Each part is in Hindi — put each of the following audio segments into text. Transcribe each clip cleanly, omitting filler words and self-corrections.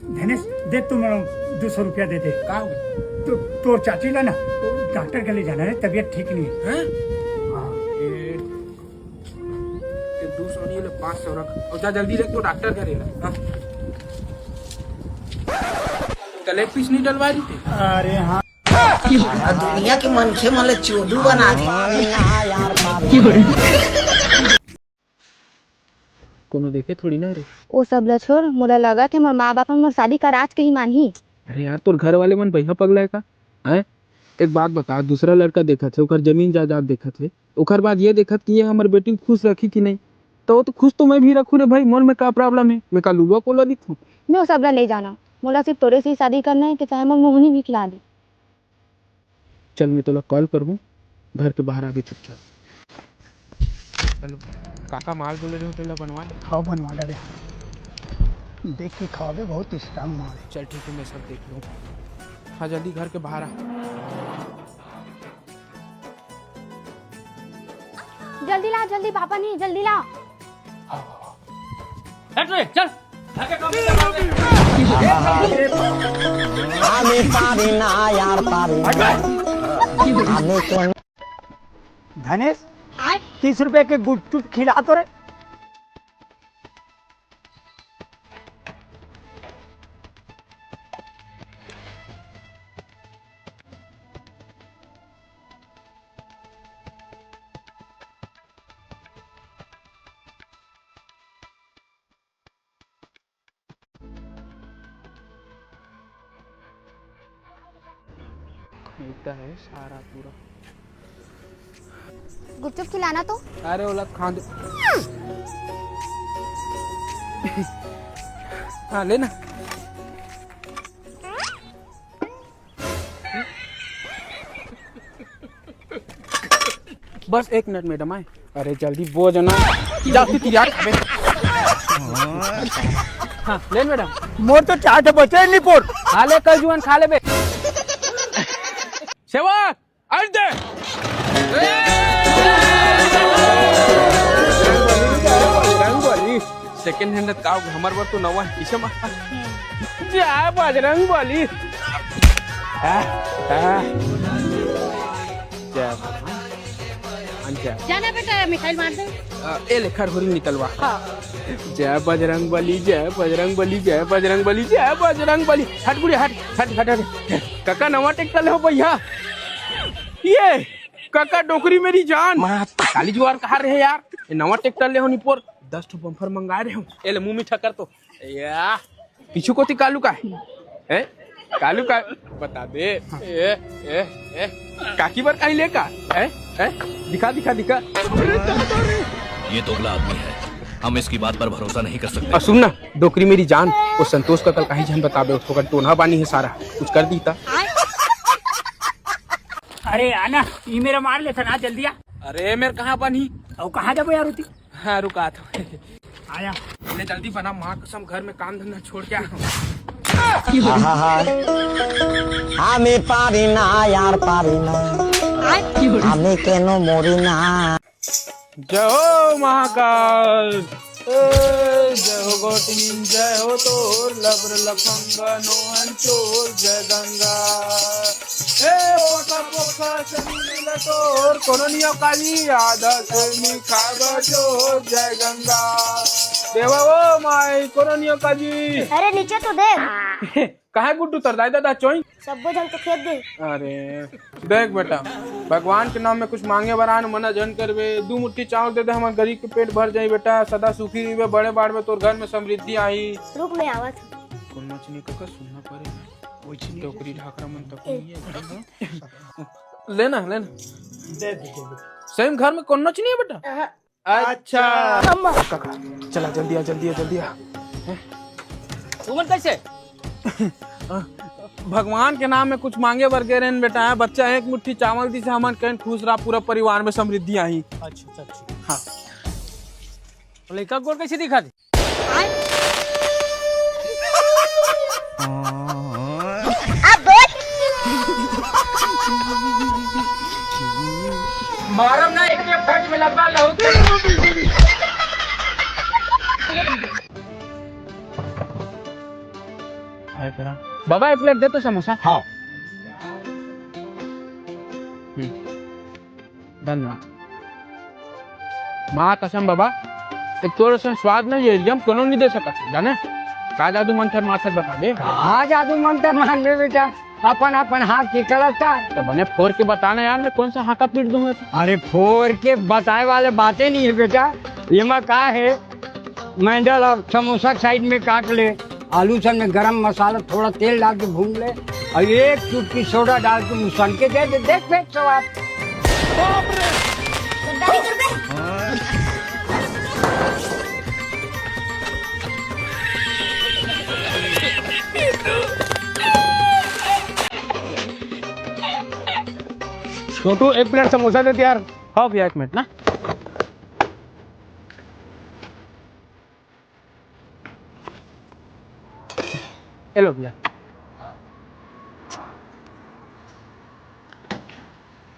धनेश दे तुम 200 रुपया दे दे। का हो गया? तो तोर चाची ला ना डॉक्टर के लिए जाना है, तबीयत ठीक नहीं है। हैं? ये 200 नहीं ले 500 रख और जा जल्दी देख तो डॉक्टर करेगा। हाँ कल एक पीस नहीं डलवा रही थी। अरे हाँ दुनिया के मनखे मन चोदू बना कोनो देखे थोड़ी ना रे। वो सब ला छोड़, मोला लगा कि मोर माँ बाप मोर शादी का राज के ही मानही। अरे यार तोर घर वाले मन भैया पगला है का हैं? एक बात बता, दूसरा लड़का देखा थे, ओकर जमीन जायदाद देखा थे, ओकर बाद ये देखत कि ये हमारे बेटी को खुश रखी कि नहीं, तो खुश तो मैं भी रखूँ रे भाई। मन में क्या प्रॉब्लम है? मैं का लुआ को लड़ी थू? मैं वो सब ला ले जाना, मोला सिर्फ तोरे से ही शादी करना है कि चाहे मोर मोहनी भी खिला दे। चल मैं तोला कॉल करूँ, घर के बाहर आगे चुपचाप। चलो काका माल बोले रहे हो तेला बनवा ले। खाओ बनवा ले, देख के खाओगे, बहुत स्ट्रांग माल है। चल ठीक है मैं सब देख लूँ। हाँ जल्दी घर के बाहर आ। जल्दी ला, जल्दी पापा नहीं, जल्दी ला। चल धनेश 30 रुपए के गुपचुप खिला तो रे। खरीदता है सारा पूरा। गुपचुप खिलाना तो। अरे ओला खा दे। हाँ लेना। बस 1 मिनट मैडम आए। अरे जल्दी बोझ ना जा तू तैयार खाबे। हाँ ले मैडम। मोर तो चाट बचे नहीं पोर। खा ले कल जुआन खा ले बे। सेवक आज दे। सेकंड हैंड का हमार बार तो नवा है इसे मार जा बजरंग बली। जाना बेटा, मिठाई मार दे। ए ले खरखुरी निकलवा। जय बजरंग बली, जय बजरंग बली, जय बजरंग बली, जय बजरंग बली। हट बुढ़िया हट हट हट हट। काका नवा टेक्टर हो भैया। ये काका डोकरी मेरी जान। काली जुआर कहा रहे यार, ये नवा टेक्टर ले हो निपोर 10 ठो बम्फर मंगा रहे हो। ए ले मुंह मीठा कर तो या पीछू को कालू का है कालू का बता दे। ए ए ए काकी बार कहीं लेका है दिखा दिखा दिखा। ये दोगला आदमी है, हम इसकी बात पर भरोसा नहीं कर सकते। और सुन ना डोकरी मेरी जान, वो संतोष का कल कहीं जान बताबे, उसको कल टोना बानी है सारा कुछ कर दी था। अरे आना ये मेरा मार लेता ना, जल्दी आ। अरे मेरे कहाँ बनी और कहाँ जाबो यार उती। हाँ रुका तो आया ले जल्दी बना, माँ कसम घर में काम धंधा छोड़ के আমি পারি না আর পারি না আমি কেন মরি না। जय हो महाकाल, जय हो गोटीन, जय हो तोर लबर लफंगा नोहन चोर, जय गंगा पोका पोका शनि लटोर कोरोनिया काली आधा से निखाबा चोर, जय गंगा देवा वो माई कोरोनिया काजी। अरे नीचे तो देख। कहा गुड्डू तर दादा दा चोई सब बोझल तो खेत दे। अरे देख बेटा, भगवान के नाम में कुछ मांगे बरान मना जन करवे। 2 मुट्ठी चावल दे दे, हमारे गरीब के पेट भर जाई बेटा। सदा सुखी रही, बड़े बाड़ में तोर घर में समृद्धि आई। रुक में आवत। कौन मछली का सुनना पड़े कोई टोकरी ढाकरा मन तक लेना लेना दे दे। सेम घर में कौन नहीं है बेटा। अच्छा काका चला जल्दी आ जल्दी आ जल्दी आ। उमर कैसे भगवान के नाम में कुछ मांगे वर्गे रेन बेटा है। बच्चा 1 मुट्ठी चावल दी से हमन कहीं खुश रहा, पूरा परिवार में समृद्धि आई। अच्छा अच्छा हाँ लड़का गोर कैसे दिखा दी। मारम ना एक फर्ज में लगवा लो। बाबा एक प्लेट दे तो समोसा। हाँ धन्यवाद। माँ कसम बाबा एक थोड़ा सा स्वाद नहीं एकदम कोनो नहीं दे सकता जाने का जादू मंत्र माथा बता दे। हाँ जादू मंत्र मान ले बेटा, अपन अपन हाथ की करता। तो बने फोड़ के बताना यार, मैं कौन सा हाका पीट दूंगा। अरे फोड़ के बताए वाले बातें नहीं है बेटा। ये में क्या है, मैंडल और समोसा साइड में काट ले, आलू सब में गरम मसाला थोड़ा तेल डाल के भून ले और एक चुटकी सोडा डाल के मुसन के दे दे, देख फेंक तो आप। छोटू एक प्लेट समोसा दे यार। हाँ भैया एक मिनट ना। हेलो भैया।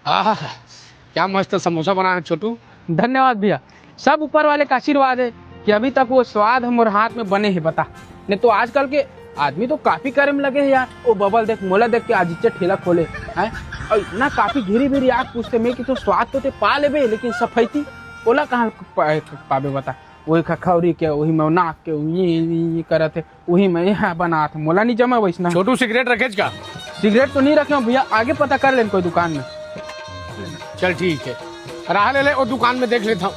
आहा क्या मस्त समोसा बना है छोटू। धन्यवाद भैया, सब ऊपर वाले का आशीर्वाद है कि अभी तक वो स्वाद हमारे हाथ में बने हैं। बता नहीं तो आजकल के आदमी तो काफी करे में लगे हैं यार। वो बबल देख मोला देख के आज ठेला खोले हैं और इतना काफी घेरी भेरी आग पूछते मैं कि तो स्वाद तो ते पा लेबे लेकिन सफाईती ओला कहाँ पाबे बता। वही खखौरी के वही में नाक के ये करत है वही में यहाँ बना था मोला नहीं जमा वैसना। छोटू सिगरेट रखे का? सिगरेट तो नहीं रखे भैया, आगे पता कर ले कोई दुकान में। चल ठीक है, राह ले वो दुकान में देख लेता हूँ।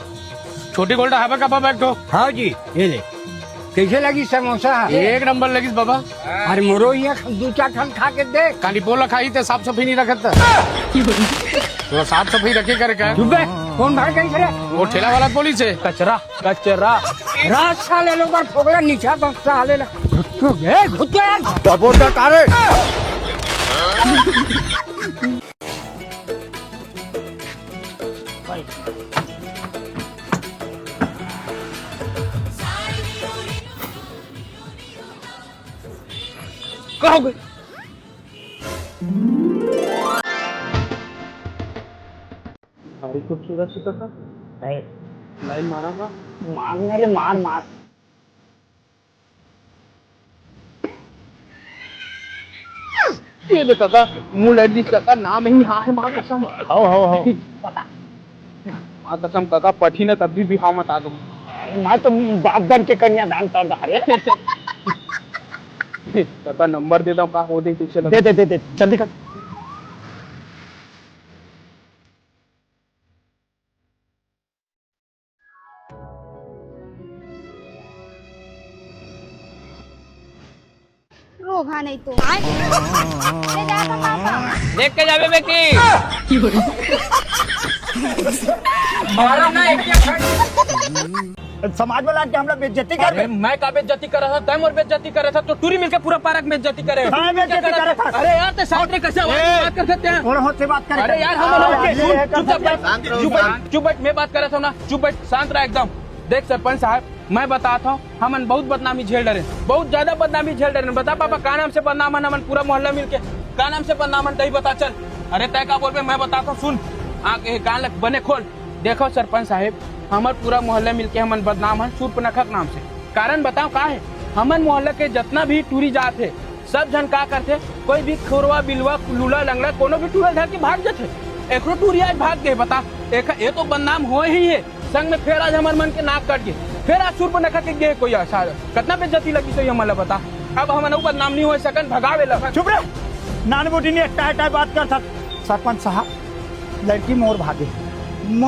छोटी गोल्डा हवा का बैग तो। हाँ जी ये ले। कैसे लगी समोसा? एक नंबर लगी बाबा। अरे मोरो ये दो चार ठन खा के देख। काली पोला खाई थे, साफ सफाई नहीं रखता तो साफ सफाई रखे करे का। कौन भाई कहीं करे? वो ठेला वाला बोली से कचरा कचरा रात साले लोग बार फोगला नीचा बक्सा हाले ला घुट यार बोलता तारे। कहो गई खूबसूरत सी तो लाइन मारा था। मारने ले मार मार। ये देखा का मुंह लड़ काका नाम ही हाँ है माँ कसम। हो माँ कसम काका पठी ने तभी भी हाँ बता दूँ। मैं तो बाप बन के कन्यादान कर रहा है। काका नंबर देता हूँ, कहा हो दे पीछे दे दे दे दे जल्दी कर। रोगा नहीं तो ले जाएगा पापा। देख के जावे बेटी। मारा ना एक समाज वाला के हमला बेइज्जती कर। अरे मैं का बेइज्जती कर रहा था, तय मोर बेइज्जती कर रहा था तो टूरी मिलके पूरा पार्क में बेइज्जती करे। हाँ, बेइज्जती कर रहा था। अरे यार ते साथ में कैसे बात कर सकते हैं? और होत से बात कर। अरे यार हम चुप बैठ, मैं बात कर रहा था ना। चुप बैठ, शांत रह एकदम। देख सरपंच साहब मैं बताता हूँ, हमन बहुत बदनामी झेल रहे, बहुत ज्यादा बदनामी झेल रहे। बता पापा का नाम से बदनाम है? हमन पूरा मोहल्ला मिलके का नाम से बदनाम है? बता चल। अरे तय का बोल पे मैं बताता हूँ, सुन आगे कान लग बने खोल। देखो सरपंच साहब हमार पूरा मोहल्ला मिलके हमन बदनाम है शूर्पणखा नाम से। कारण बताओ का है? हमन मोहल्ला के जितना भी टूरी जात है सब जन का करते, कोई भी खोरवा बिलवा लूला लंगड़ा कोनो भी टूरा धर के भाग जाते। एक टूरी आज भाग गए। बता ये तो बदनाम हो ही है। संग में फिर आज हमारे मन के नाक काट गए, फिर आज शूर्पणखा के गए कोई आशा कितना बेइज्जती लगी सही हमला बता। अब हमन बदनाम नहीं हो सकन भगावे लगा। चुप रह, नान मोटी ने टाटा बात कर था। सरपंच साहब लड़की मोर भागे,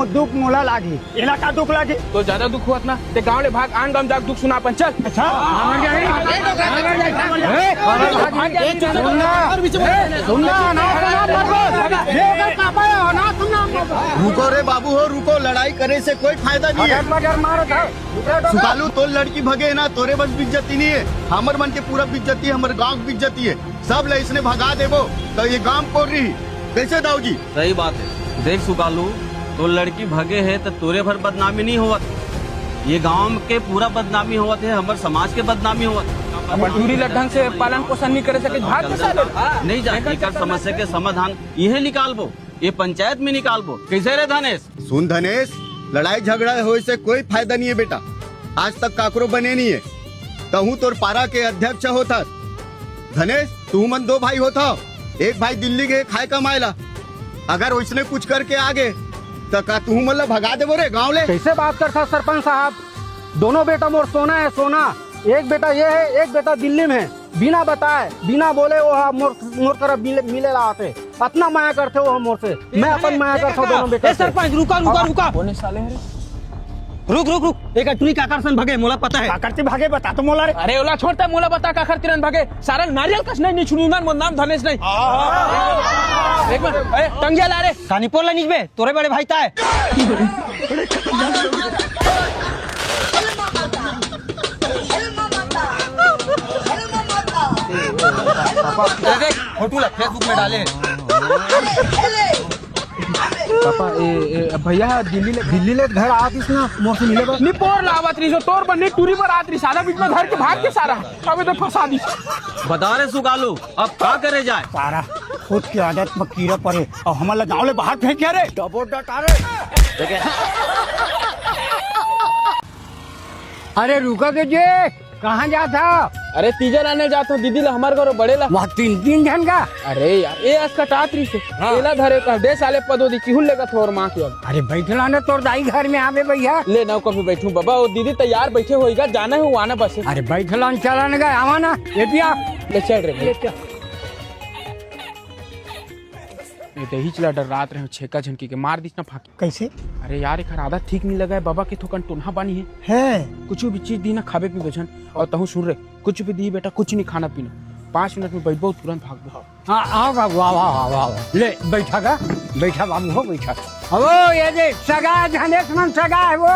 दुख मोला लागी, इलाका दुख लागी तो ज्यादा दुख हुआ ना ते गाँव ले भाग आन गाँव जाके दुख सुना अपन चल। अच्छा रुको रे बाबू हो रुको, लड़ाई करे से कोई फायदा नहीं है। सुकालू तो लड़की भगे ना, तोरे बस बिज्जती नहीं है, हमर मन के पूरा बिज्जती है, हमारे गांव की बिज्जती है। सब ले इसने भगा देवो तो ये गांव कोड रही कैसे दाऊ जी? सही बात है। देख सुकालू तो लड़की भगे है तो तोरे भर बदनामी नहीं होवत, ये गांव के पूरा बदनामी होवत है, हमारे समाज के बदनामी होवत। टूरी ढंग से पालन पोषण नहीं करे सके भाग के साले नहीं जाती कर समस्या के समाधान यह निकालबो, ये पंचायत में निकालबो। कैसे रे धनेश? सुन धनेश, लड़ाई झगड़ा हो से कोई फायदा नहीं है बेटा। आज तक काकरो बने नहीं है, तहू तोर पारा के अध्यक्ष होता, धनेश तू मन 2 भाई होता, एक भाई दिल्ली गए खाए कमाएला, अगर उसने कुछ करके आगे तो का तू मतलब भगा दे बोरे गाँव ले। कैसे बात करता सरपंच साहब? दोनों बेटा मोर सोना है सोना। एक बेटा ये है, एक बेटा दिल्ली में है। बिना बताए बिना बोले वो मोर तरफ मिले आते, अपना माया करते वो मोर से, मैं अपन माया करता हूँ दोनों बेटा। सरपंच रुका रुका रुका, कौन साले है? रुक रुक रुक, एक टुनी काकरसन भागे मोला पता है। काकरती भागे बता तो मोला रे। अरे ओला छोड़ता मोला बता काकरती रन भागे, सारा नारियल कस नहीं छुनुनान मोर नाम धनेश नहीं। एक मिनट, अरे टंगिया ला रे। कानीपुर ला निकबे तोरे बड़े भाई ता है। फोटो ला फेसबुक में डाले। पापा भैया दिल्ली ले घर आतीस ना मोर से मिले बस निपोर लावत रही, जो तोर बन्ने टूरी पर आत रही, सारा बीच में घर के भाग के सारा अबे तो फंसा दी। बता रे सुगालू, अब क्या करे जाए? सारा खुद की आदत में कीड़ा पड़े और हमारा गाँव ले बाहर फेंक दिया रे। डबो डटा रे। अरे रुका के जे कहाँ जाता? अरे तीजन आने जाता दीदी ला हमारे घर बड़े ला। वहाँ 3 जन का। अरे यार ये आज कटात रही से केला धरे का 10 साले पदो दी किहुल लेगा थोर माँ की। अब अरे बैठला ने तोर दाई घर में आवे भैया। ले ना कभी बैठूं बाबा, वो दीदी तैयार बैठे होएगा, जाना है वो आना बस। अरे बैठला ने चला ने गए आवा ना ये पिया ले चल रे। ये दही चला डर रात रहे छेका झनकी के मार दिस ना फाकी। कैसे? अरे यार एक आदत ठीक नहीं लगा है बाबा के थोकन टुनहा बानी है कुछ भी चीज दी ना खावे पी बचन और तहु सुन रे कुछ भी दी बेटा, कुछ नहीं खाना पीना, 5 मिनट में बैठो तुरंत भाग दो। हाँ आओ बाबू आओ आओ आओ ले बैठा का बैठा बाबू हो बैठा। वो ये देख सगा धनेश मन सगा है वो,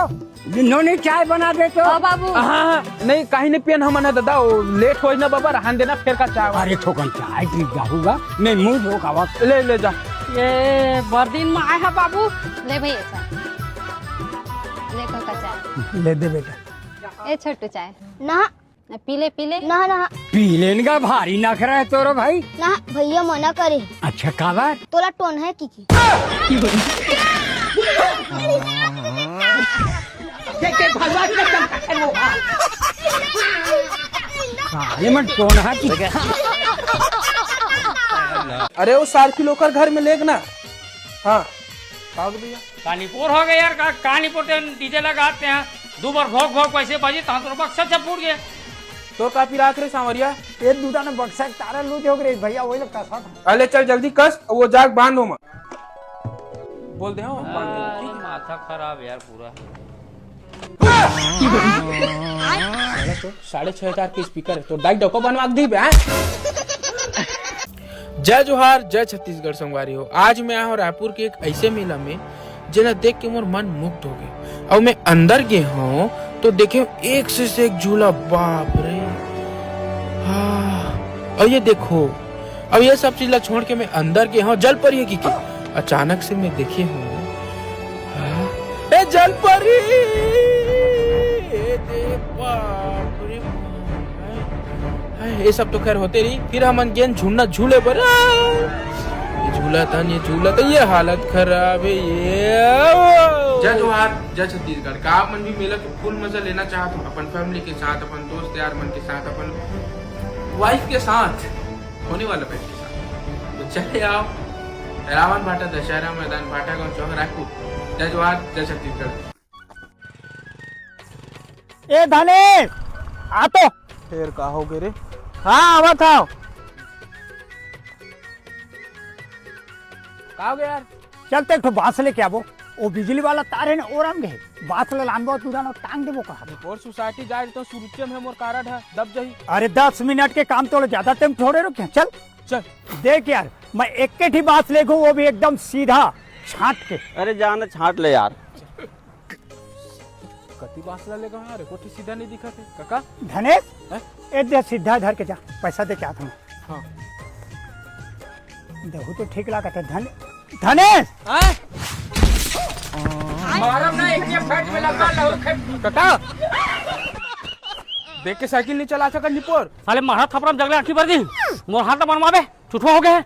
नोनी चाय बना दे तो। हाँ बाबू। हाँ नहीं कहीं नहीं पियन हम ना दादा, वो लेट हो ना बाबा, रहन देना फिर का चाय। अरे ठोकन चाय पी जाऊंगा नहीं मुंह धोखा वक्त ले ले जा। ये बरदीन में आया है बाबू। ले भैया चाय, ले का चाय ले दे बेटा। ए छोटू चाय ना पीले पीले ना ना पी लेने का भारी नखरा है तोरो भाई। ना भैया मना करे। अच्छा काबर तोला टोन है की ये मन कौन है की? अरे वो सार्फी लोकर घर में लेग ना। हाँ भैया कानीपुर हो गया यार, कानीपुर डीजे लगाते हैं 2 बार भोग भोग पैसे बजे तो बक्सा सब फूट गया। तो काफी राख रे सांवरिया, ये दूधा ने बक्सा तारा लूट हो गई भैया वही लोग कसा था। अरे चल जल्दी कस, वो जाग बांधो मत बोल दे। हाँ माथा खराब यार पूरा। 6,500 के स्पीकर है तो डाइट डको बनवा दी बे। जय जोहार, जय छत्तीसगढ़ संगवारी हो। आज मैं आया हूँ रायपुर के एक ऐसे मेला में जिन्हें देख के मोर मन मुक्त हो गए, और मैं अंदर गया हूँ तो देखे एक से एक झूला, बाप रे। और ये देखो, अब ये सब चीज छोड़ के मैं अंदर गया हूँ जल परी की अचानक से मैं देखे हूँ जल परी। बाप रे, ये सब तो खैर होते रही। फिर हम गेंद झूलना झूले पर, ये झूला था ये हालत खराब है ये। जय जोहार, जय छत्तीसगढ़ का। आप मन भी मेला के फुल मजा लेना चाहते हो अपन फैमिली के साथ, अपन दोस्त यार मन के साथ, अपन वाइफ के साथ, होने वाला पेट के साथ, तो चले आओ रावण भाटा दशहरा मैदान, भाटागांव चौक, रायपुर। जय जोहार, जय छत्तीसगढ़। ए धनेश आ तो फिर का हो गए रे? हाँ आवा था। का हो गया यार? चलते एक बांस लेके आवो, वो बिजली वाला तार है ना ओरम गए, बांस ले लानबो तुरा ना टांग देबो कहा। और सोसाइटी जाए तो सुरुचे में मोर कारड है दब जाई। अरे 10 मिनट के काम तो ज्यादा टाइम थोड़े रुके। चल चल देख यार, मैं एक ही बांस लेगो, वो भी एकदम सीधा छांट के। अरे जाना छाट ले यार। कति बांस लेगा यार, कोठी सीधा नहीं दिखा थे काका। धनेश ए दे सीधा धर के जा, पैसा दे के आता हूँ। हाँ देखो तो ठीक लगा था। धनेश मारम ना एक ये फट में लगा लो काका, देख के साइकिल नहीं चला सका निपोर। साले मारा थपड़ा जगले आखी भर दी, मोर हाथ बनवावे छुटवा हो गए।